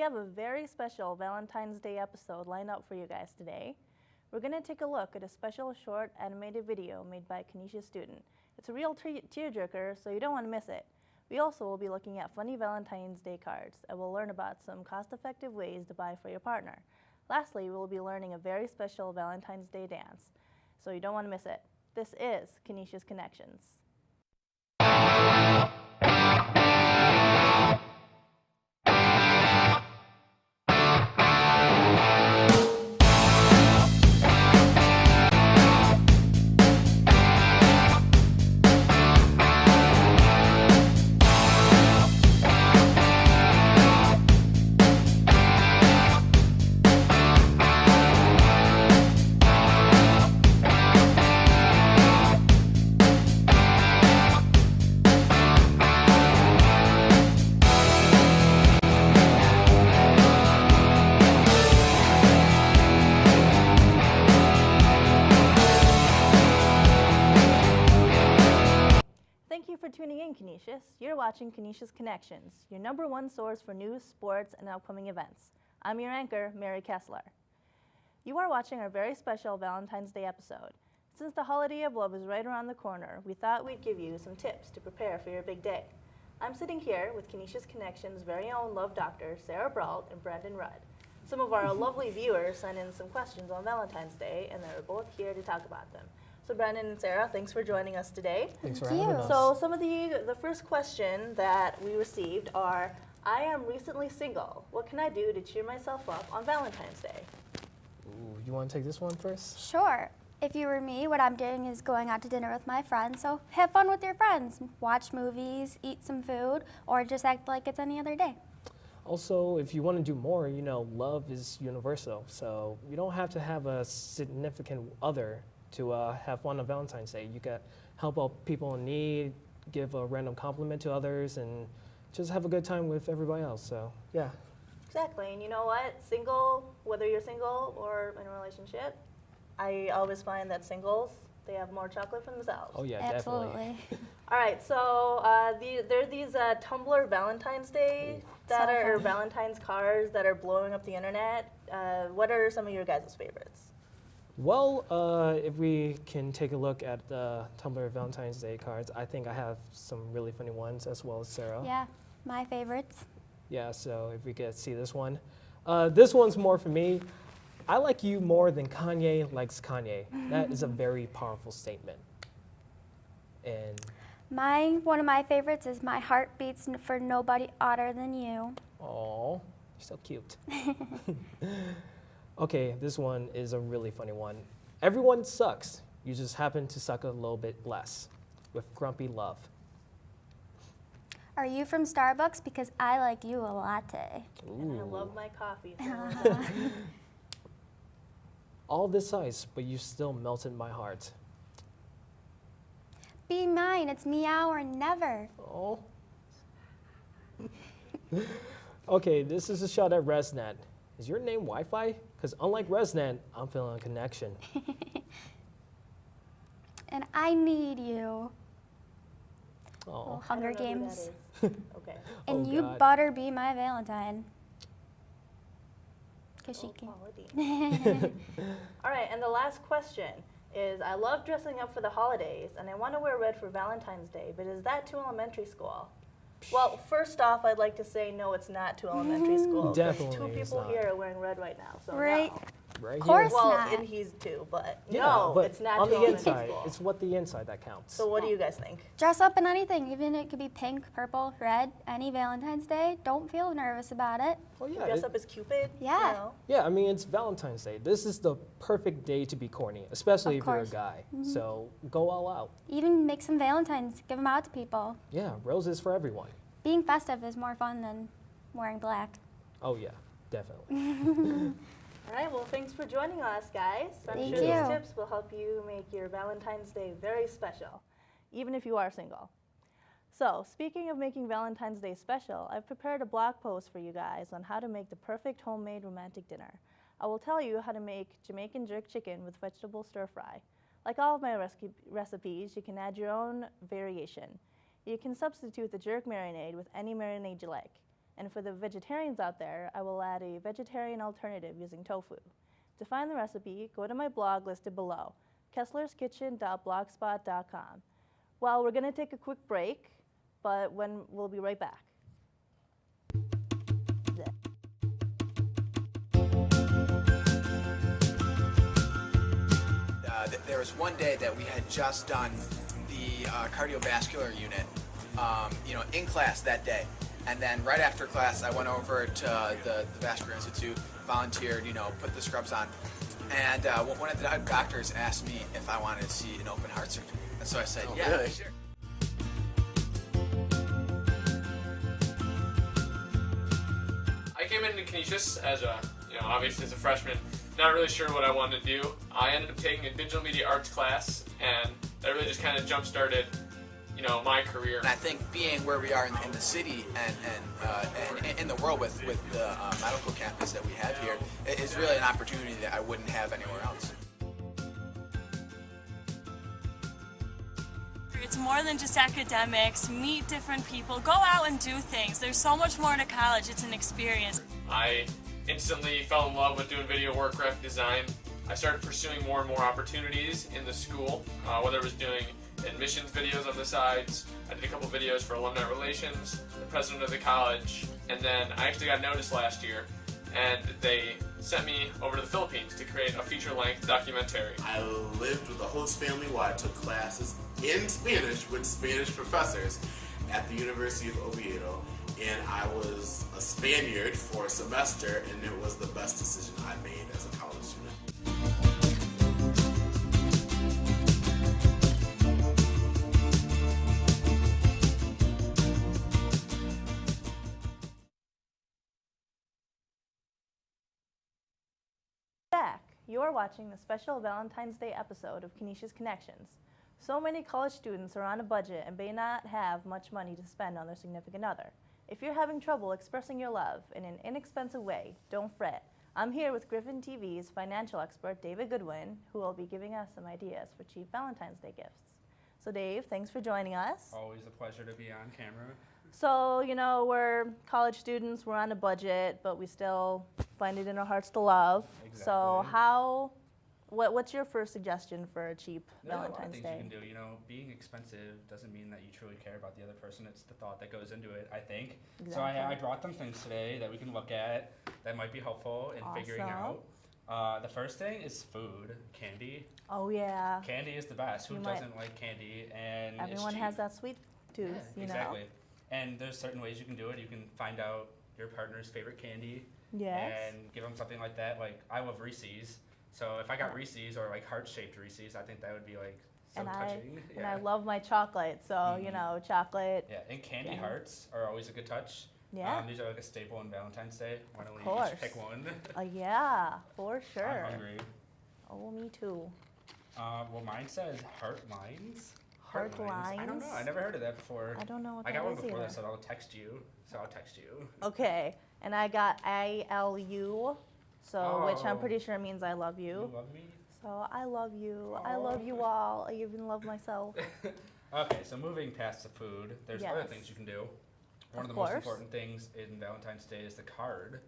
have a very special Valentine's Day episode lined up for you guys today. We're going to take a look at a special short animated video made by a Canisius student. It's a real tearjerker, so you don't want to miss it. We also will be looking at funny Valentine's Day cards, and we'll learn about some cost-effective ways to buy for your partner. Lastly, we'll be learning a very special Valentine's Day dance, so you don't want to miss it. This is Canisius Connections. Thank you for tuning in, Canisius. You're watching Canisius Connections, your #1 source for news, sports, and upcoming events. I'm your anchor, Mary Kessler. You are watching our very special Valentine's Day episode. Since the holiday of love is right around the corner, we thought we'd give you some tips to prepare for your big day. I'm sitting here with Canisius Connections' very own love doctor, Sarah Brault and Brandon Rudd. Some of our lovely viewers sent in some questions on Valentine's Day, and they're both here to talk about them. So Brandon and Sarah, thanks for joining us today. Thanks for having us. So some of the first question that we received are, I am recently single. What can I do to cheer myself up on Valentine's Day? Ooh, you want to take this one first? Sure. If you were me, what I'm doing is going out to dinner with my friends, so have fun with your friends. Watch movies, eat some food, or just act like it's any other day. Also, if you want to do more, love is universal, so you don't have to have a significant other to have fun on Valentine's Day. You can help out people in need, give a random compliment to others, and just have a good time with everybody else, so yeah. Exactly, and you know what? Single, whether you're single or in a relationship, I always find that singles, they have more chocolate for themselves. Oh yeah, Absolutely. definitely. All right, so there are these Tumblr Valentine's Day that are Valentine's cards that are blowing up the internet. What are some of your guys' favorites? Well, if we can take a look at the Tumblr Valentine's Day cards, I think I have some really funny ones as well as Sarah. Yeah, my favorites. Yeah, so if we could see this one. This one's more for me. I like you more than Kanye likes Kanye. That is a very powerful statement. And One of my favorites is my heart beats for nobody odder than you. aw, you're so cute. Okay, this one is a really funny one. Everyone sucks. You just happen to suck a little bit less. With grumpy love. Are you from Starbucks? Because I like you a latte. And I love my coffee. All this ice, but you still melted my heart. Be mine, it's meow or never. Oh. Okay, this is a shot at ResNet. Is your name Wi-Fi? Because unlike ResNet, I'm feeling a connection. And I need you. Oh. Hunger Games. Okay. And Oh, you God. butter be my Valentine. Because she can. Quality. All right, and the last question is, I love dressing up for the holidays, and I want to wear red for Valentine's Day, but is that too elementary school? Well, first off, I'd like to say no, it's not too elementary school. Definitely Two it's people not. here are wearing red right now, so Right. no. Right Of course here. Well, not. and he's too, but Yeah, no, but it's not on too the elementary inside, school. it's what the inside that counts. So what do you guys think? Dress up in anything, even it could be pink, purple, red, any Valentine's Day. Don't feel nervous about it. Oh yeah, Dress up as Cupid? Yeah. You know? yeah. I mean, it's Valentine's Day. This is the perfect day to be corny, especially Of if you're a course. guy. So go all out. Even make some Valentines, give them out to people. Yeah, roses for everyone. Being festive is more fun than wearing black. Oh yeah, definitely. All right, well, thanks for joining us, guys. I'm Thank sure these you. tips will help you make your Valentine's Day very special, even if you are single. So, speaking of making Valentine's Day special, I've prepared a blog post for you guys on how to make the perfect homemade romantic dinner. I will tell you how to make Jamaican jerk chicken with vegetable stir fry. Like all of my recipes, you can add your own variation. You can substitute the jerk marinade with any marinade you like. And for the vegetarians out there, I will add a vegetarian alternative using tofu. To find the recipe, go to my blog listed below, kesslerskitchen.blogspot.com. Well, we're going to take a quick break, but we'll be right back. There was one day that we had just done the cardiovascular unit, in class that day. And then right after class, I went over to the Vascular Institute, volunteered, put the scrubs on. And one of the doctors asked me if I wanted to see an open heart surgery. And so I said, yeah, really? Sure. I came into Canisius as obviously as a freshman, not really sure what I wanted to do. I ended up taking a digital media arts class, and that really just kind of jump-started, my career. And I think being where we are in the city and in the world with the medical campus that we have here is really an opportunity that I wouldn't have anywhere else. It's more than just academics. Meet different people. Go out and do things. There's so much more to college. It's an experience. I instantly fell in love with doing video work, graphic design. I started pursuing more and more opportunities in the school, whether it was doing admissions videos on the sides. I did a couple videos for alumni relations, the president of the college, and then I actually got noticed last year, and they sent me over to the Philippines to create a feature-length documentary. I lived with the host family while I took classes in Spanish with Spanish professors at the University of Oviedo, and I was a Spaniard for a semester, and it was the best decision I made as a college student. Back. You're watching the special Valentine's Day episode of Canisius Connections. So many college students are on a budget and may not have much money to spend on their significant other. If you're having trouble expressing your love in an inexpensive way, don't fret. I'm here with Griffin TV's financial expert, David Goodwin, who will be giving us some ideas for cheap Valentine's Day gifts. So Dave, thanks for joining us. Always a pleasure to be on camera. So, we're college students, we're on a budget, but we still find it in our hearts to love. Exactly. So what's your first suggestion for a cheap Valentine's Day? There are a lot of things you can do. Being expensive doesn't mean that you truly care about the other person. It's the thought that goes into it, I think. Exactly. So I brought some things today that we can look at that might be helpful in figuring out. The first thing is food, candy. Oh yeah. Candy is the best. Who doesn't like candy? And everyone it's cheap. has that sweet tooth, Exactly. And there's certain ways you can do it. You can find out your partner's favorite candy. Yes. And give them something like that. Like, I love Reese's. So if I got Reese's or like heart-shaped Reese's, I think that would be like so touching. And I love my chocolate, so chocolate. Yeah, and candy hearts are always a good touch. Yeah. These are like a staple on Valentine's Day. Why don't we each pick one? Yeah, for sure. I'm hungry. Oh, me too. Well, mine says heart lines. Heart lines? I don't know. I never heard of that before. I don't know what I that got is one before either. this, so I'll text you. Okay, and I got ILU, which I'm Oh. pretty sure means I love you. You love me? So I love you. Aw. I love you all. I even love myself. Okay, so moving past the food, there's other Yes. things you can do. One of the course. most important things in Valentine's Day is the card.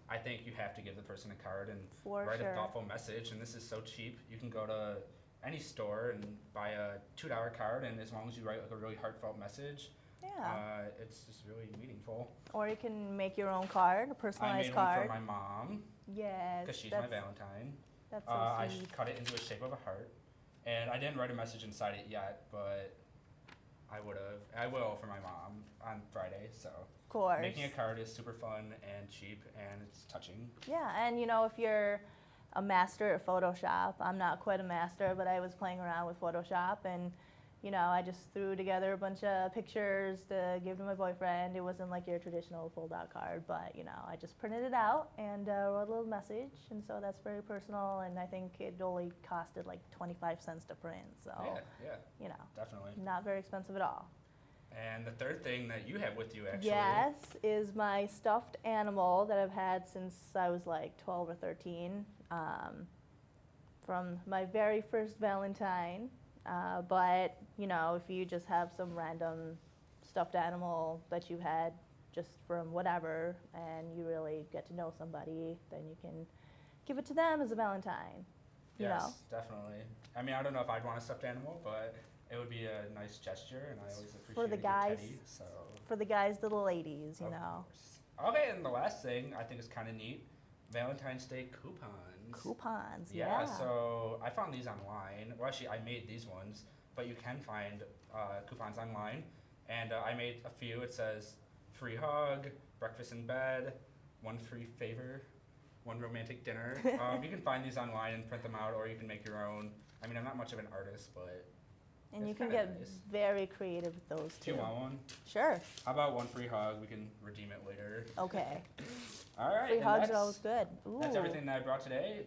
I think you have to give the person a card and For write sure. a thoughtful message, and this is so cheap. You can go to any store and buy a $2 card, and as long as you write like a really heartfelt message, Yeah. it's just really meaningful. Or you can make your own card, a I personalized made card. one for my mom, Yes. because she's my Valentine. That's so I sweet. cut it into a shape of a heart, and I didn't write a message inside it yet, but I will for my mom on Friday, so. Of course. Making a card is super fun and cheap, and it's touching. Yeah, and if you're a master at Photoshop, I'm not quite a master, but I was playing around with Photoshop, and I just threw together a bunch of pictures to give to my boyfriend. It wasn't like your traditional fold-out card, but I just printed it out and wrote a little message, and so that's very personal. And I think it only costed like 25 cents to print, so Yeah, definitely. not very expensive at all. And the third thing that you have with you, actually. Yes, is my stuffed animal that I've had since I was like 12 or 13, from my very first Valentine. But if you just have some random stuffed animal that you've had just from whatever, and you really get to know somebody, then you can give it to them as a Valentine. You Yes, know? definitely. I mean, I don't know if I'd want a stuffed animal, but it would be a nice gesture, and I always appreciate For the a good guys, teddy. So for the guys, to the ladies, you of know. course. Okay, and the last thing I think is kind of neat: Valentine's Day coupons. Coupons, Yeah. So I found these online. Well, actually, I made these ones, but you can find coupons online, and I made a few. It says free hug, breakfast in bed, one free favor, one romantic dinner. You can find these online and print them out, or you can make your own. I mean, I'm not much of an artist, but And you it's can kinda get nice. very creative with those Do too. you want one? Sure. How about one free hug? We can redeem it later. Okay. All right. Free and hugs are that's- always good. Ooh. That's everything that I brought today.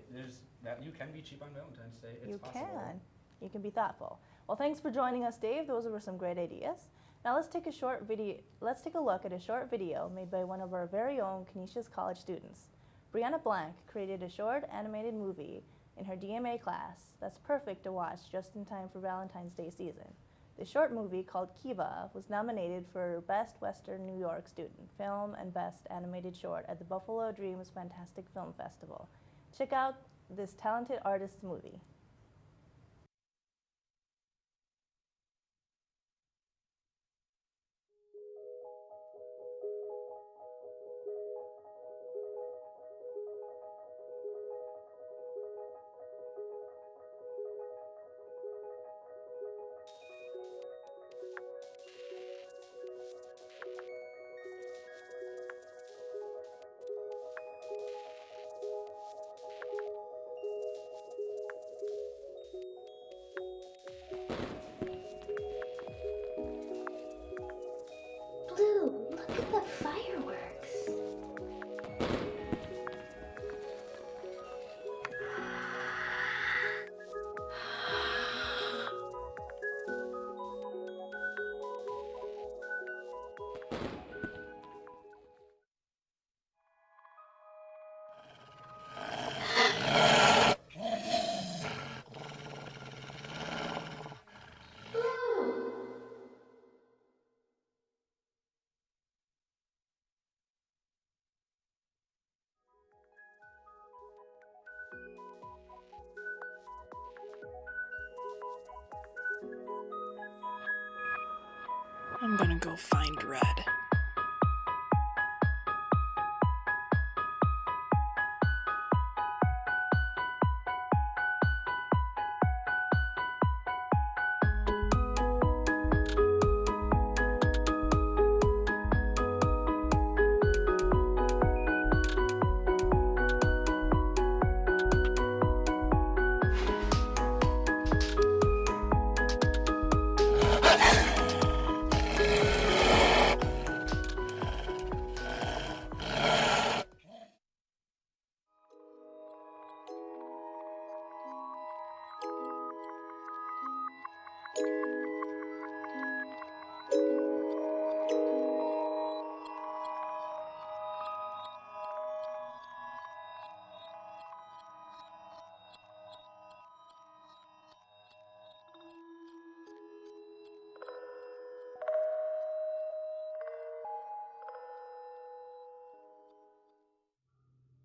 You can be cheap on Valentine's Day. It's You possible. can. You can be thoughtful. Well, thanks for joining us, Dave. Those were some great ideas. Now let's take a look at a short video made by one of our very own Canisius College students. Brianna Blank created a short animated movie in her DMA class that's perfect to watch just in time for Valentine's Day season. The short movie, called Kiva, was nominated for Best Western New York Student Film and Best Animated Short at the Buffalo Dreams Fantastic Film Festival. Check out this talented artist's movie. Blue, look at the fireworks. I'm gonna go find Red.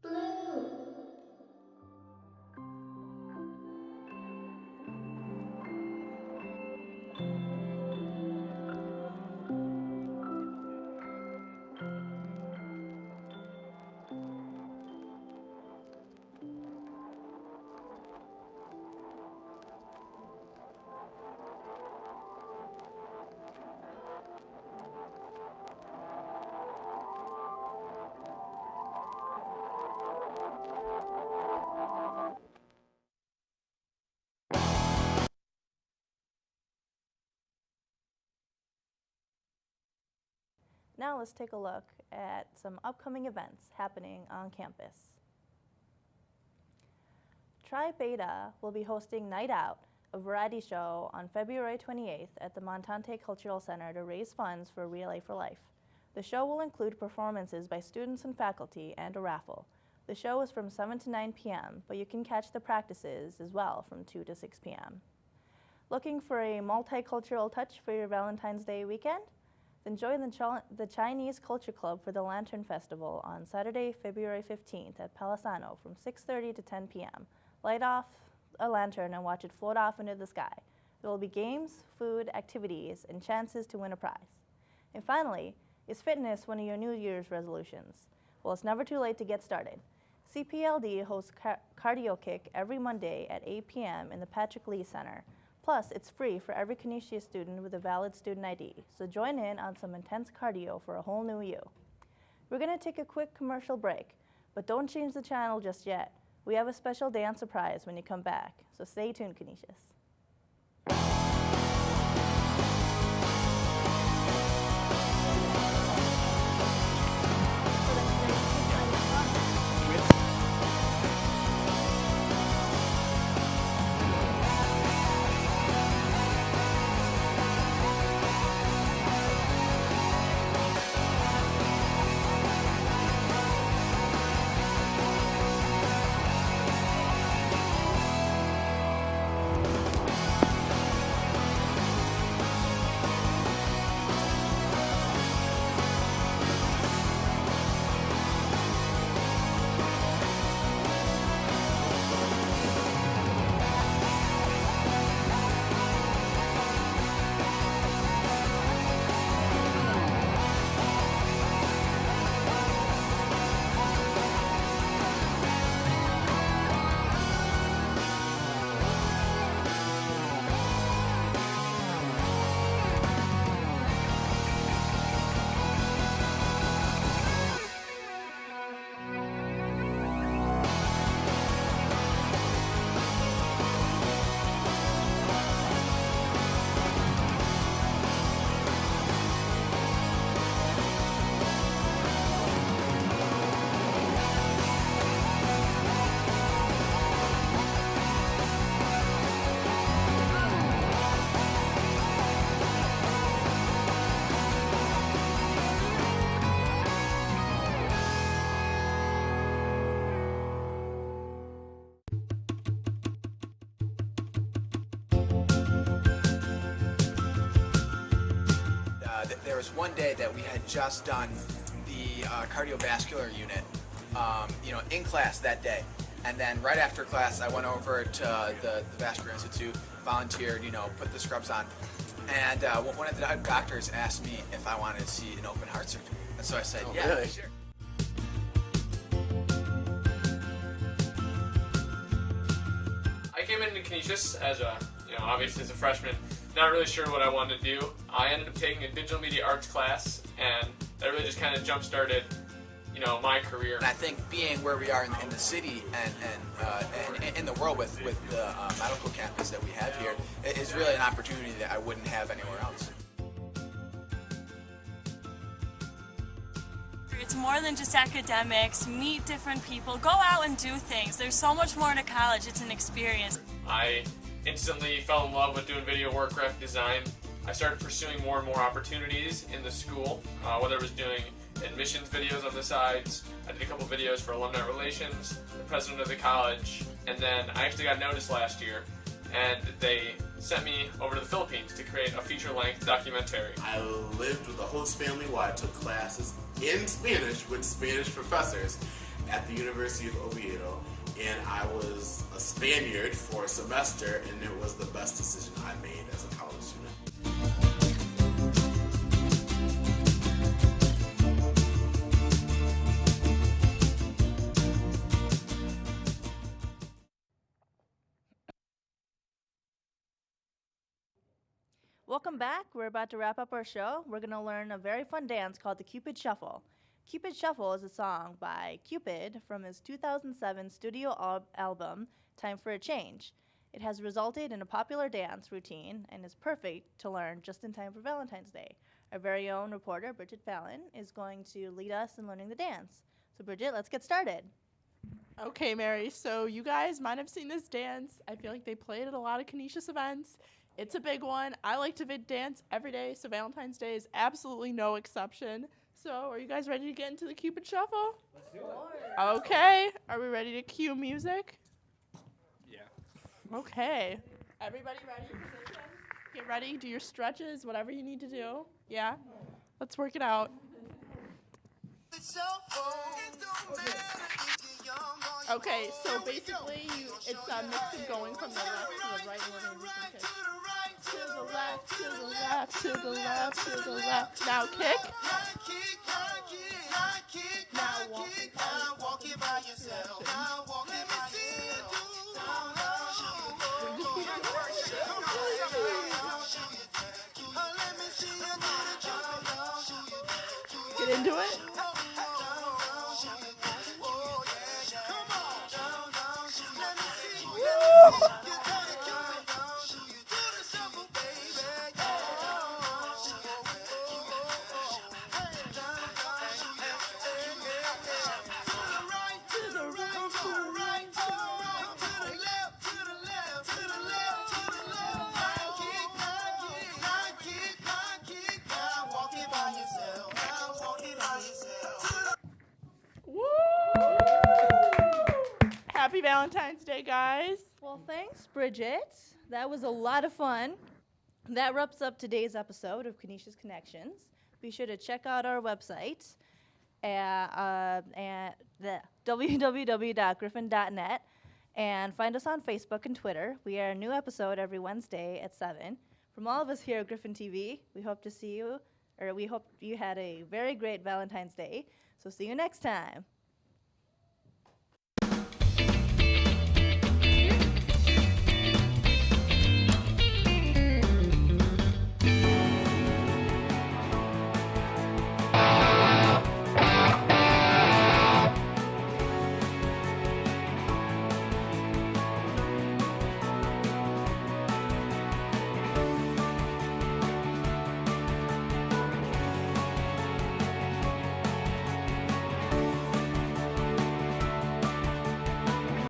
Blue. Now let's take a look at some upcoming events happening on campus. Tri Beta will be hosting Night Out, a variety show on February 28th at the Montante Cultural Center to raise funds for Relay for Life. The show will include performances by students and faculty and a raffle. The show is from 7 to 9 p.m., but you can catch the practices as well from 2 to 6 p.m. Looking for a multicultural touch for your Valentine's Day weekend? Then join the Chinese Culture Club for the Lantern Festival on Saturday, February 15th at Palisano from 6:30 to 10 p.m. Light off a lantern and watch it float off into the sky. There will be games, food, activities, and chances to win a prize. And finally, is fitness one of your New Year's resolutions? Well, it's never too late to get started. CPLD hosts Cardio Kick every Monday at 8 p.m. in the Patrick Lee Center. Plus, it's free for every Canisius student with a valid student ID, so join in on some intense cardio for a whole new you. We're going to take a quick commercial break, but don't change the channel just yet. We have a special dance surprise when you come back, so stay tuned, Canisius. There was one day that we had just done the cardiovascular unit, in class that day. And then right after class, I went over to the Vascular Institute, volunteered, put the scrubs on. And one of the doctors asked me if I wanted to see an open heart surgery. And so I said, yeah, really? sure. I came into Canisius as obviously as a freshman, not really sure what I wanted to do. I ended up taking a digital media arts class, and that really just kind of jump-started, my career. And I think being where we are in the city and in the world with the medical campus that we have here is really an opportunity that I wouldn't have anywhere else. It's more than just academics. Meet different people. Go out and do things. There's so much more to college. It's an experience. I instantly fell in love with doing video work, graphic design. I started pursuing more and more opportunities in the school, whether it was doing admissions videos on the sides. I did a couple videos for alumni relations, the president of the college, and then I actually got noticed last year, and they sent me over to the Philippines to create a feature-length documentary. I lived with a host family while I took classes in Spanish with Spanish professors at the University of Oviedo, and I was a Spaniard for a semester, and it was the best decision I made as a college student. Welcome back. We're about to wrap up our show. We're going to learn a very fun dance called the Cupid Shuffle. Cupid Shuffle is a song by Cupid from his 2007 studio album, Time for a Change. It has resulted in a popular dance routine and is perfect to learn just in time for Valentine's Day. Our very own reporter, Bridget Fallon, is going to lead us in learning the dance. So Bridget, let's get started. Okay, Mary, so you guys might have seen this dance. I feel like they play it at a lot of Canisius events. It's a big one. I like to dance every day, so Valentine's Day is absolutely no exception. So are you guys ready to get into the Cupid Shuffle? Let's do it. Okay, are we ready to cue music? Yeah. Okay. Everybody ready? Position. Get ready, do your stretches, whatever you need to do. Yeah? Let's work it out. Okay, so basically it's a mix of going from the left to the right, and we're going to do some kicks. To the left, to the left, to the left, to the left. Now kick. Now walking by yourself. Get into it. Happy Valentine's Day, guys. Well, thanks, Bridget. That was a lot of fun. That wraps up today's episode of Canisius Connections. Be sure to check out our website at www.griffin.net and find us on Facebook and Twitter. We are a new episode every Wednesday at 7. From all of us here at Griffin TV, we hope to see you, or we hope you had a very great Valentine's Day. So see you next time.